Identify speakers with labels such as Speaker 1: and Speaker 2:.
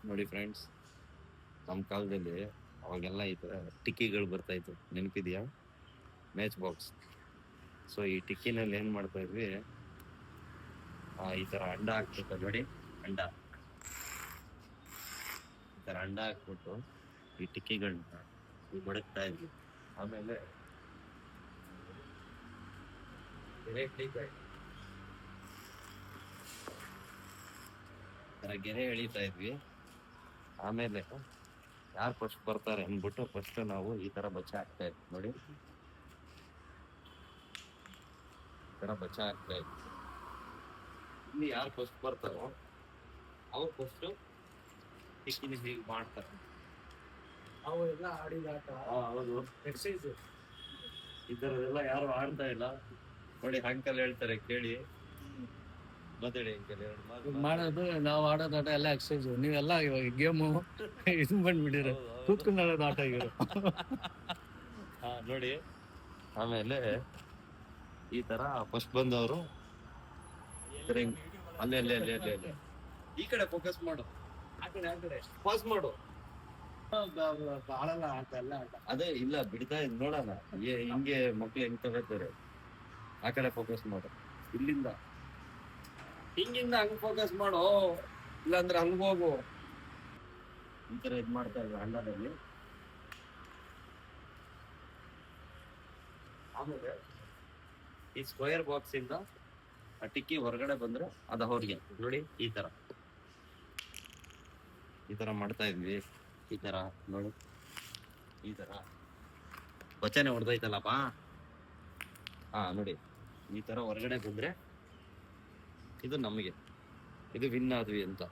Speaker 1: ನೋಡಿ ಫ್ರೆಂಡ್ಸ್, ನಮ್ಮ ಕಾಲದಲ್ಲಿ ಅವಾಗೆಲ್ಲ ಈ ತರ ಟಿಕ್ಕಿಗಳು ಬರ್ತಾ ಇತ್ತು, ನೆನಪಿದ್ಯಾ? Match box. ಸೊ ಈ ಟಿಕ್ಕಿನಲ್ಲಿ ಏನ್ ಮಾಡ್ತಾ ಇದ್ವಿ, ಈ ತರ ಅಂಡ ಹಾಕ್ಬಿಟ್ಟು ನೋಡಿ, ಅಂಡ ಈ ತರ ಅಂಡ ಹಾಕ್ಬಿಟ್ಟು ಈ ಟಿಕ್ಕಿಗಳನ್ನ ಮಡಗ್ತಾ ಇದ್ವಿ. ಆಮೇಲೆ ಗೆರೆ ಎಳಿತಾ ಇದ್ವಿ. ಆಮೇಲೆ ಯಾರು ಫಸ್ಟ್ ಬರ್ತಾರೆ ಅಂದ್ಬಿಟ್ಟು ಫಸ್ಟ್ ನಾವು ಈ ತರ ಬಚ್ಚ ಹಾಕ್ತಾ ಇದ್ವಿ. ನೋಡಿ, ಈ ತರ ಬಚ್ಚ ಹಾಕ್ತಾ ಇದ್ವಿ. ಇಲ್ಲಿ ಯಾರು ಫಸ್ಟ್ ಬರ್ತಾರೋ ಅವ್ರು ಫಸ್ಟ್ ಟಿಕ್ಕಿನ ಹೀಗೆ ಮಾಡ್ತಾರೆ.
Speaker 2: ಅವೆಲ್ಲ ಆಡಿದ ಆಟ.
Speaker 1: ಹೌದು,
Speaker 2: ಎಕ್ಸೈಸ್.
Speaker 1: ಈ ತರದೆಲ್ಲ ಯಾರು ಆಡ್ತಾ ಇಲ್ಲ. ನೋಡಿ, ಅಂಕಲ್ ಹೇಳ್ತಾರೆ ಕೇಳಿ. ಮಾತಾಡಿ ಅಂಕಲ್,
Speaker 2: ಮಾಡೋದು ನಾವು ಆಡೋದು ಆಟ ಎಲ್ಲ ಎಕ್ಸೈಸ್. ನೀವೆಲ್ಲ ಇವಾಗ ಗೇಮು ಇದು ಬಂದ್ಬಿಟ್ಟಿರ, ಕೂತ್ಕೊಂಡು ಆಡೋದು ಆಟ ಈಗ.
Speaker 1: ನೋಡಿ, ಆಮೇಲೆ ಈ ತರ ಫಸ್ಟ್ ಬಂದವರು ಅಲ್ಲೇ ಅಲ್ಲೇ ಅಲ್ಲೇ ಅಲ್ಲೇ ಅಲ್ಲೇ ಈ ಕಡೆ ಫೋಕಸ್ ಮಾಡು,
Speaker 2: ಆ ಕಡೆ
Speaker 1: ಪಾಸ್ ಮಾಡು.
Speaker 2: ಆಡಲ್ಲ ಆಟ ಎಲ್ಲ ಆಟ.
Speaker 1: ಅದೇ ಇಲ್ಲ, ಬಿಡ್ತಾ ಇದ್ ನೋಡೋಣ ಹಿಂಗೆ ಮಕ್ಳು ಹೆಂಗ್ ತಗೋತಾರೆ. ಆ ಕಡೆ ಫೋಕಸ್ ಮಾಡು, ಇಲ್ಲಿಂದ ಹಿಂಗಿಂದ ಹಂಗ್ ಫೋಕಸ್ ಮಾಡು, ಇಲ್ಲಾಂದ್ರೆ ಹಂಗ ಹೋಗು. ಈ ತರ ಇದ್ ಮಾಡ್ತಾ ಇದ್ರು ಅಂಡದಲ್ಲಿ. ಆಮೇಲೆ ಈ ಸ್ಕ್ವೇರ್ ಬಾಕ್ಸ್ ಇಂದ ಆ ಟಿಕ್ಕಿ ಹೊರಗಡೆ ಬಂದ್ರೆ ಅದ ಅವ್ರಿಗೆ. ನೋಡಿ, ಈ ತರ ಮಾಡ್ತಾ ಇದ್ವಿ. ಈ ತರ ನೋಡಿ, ಈ ತರ ಬಚ್ಚನೆ ಹೊಡೆದೈತಲ್ಲಪ್ಪ. ನೋಡಿ, ಈ ತರ ಹೊರಗಡೆ ಬಂದ್ರೆ ಇದು ನಮಗೆ, ಇದು ವಿನ್ ಆದ್ವಿ ಅಂತ.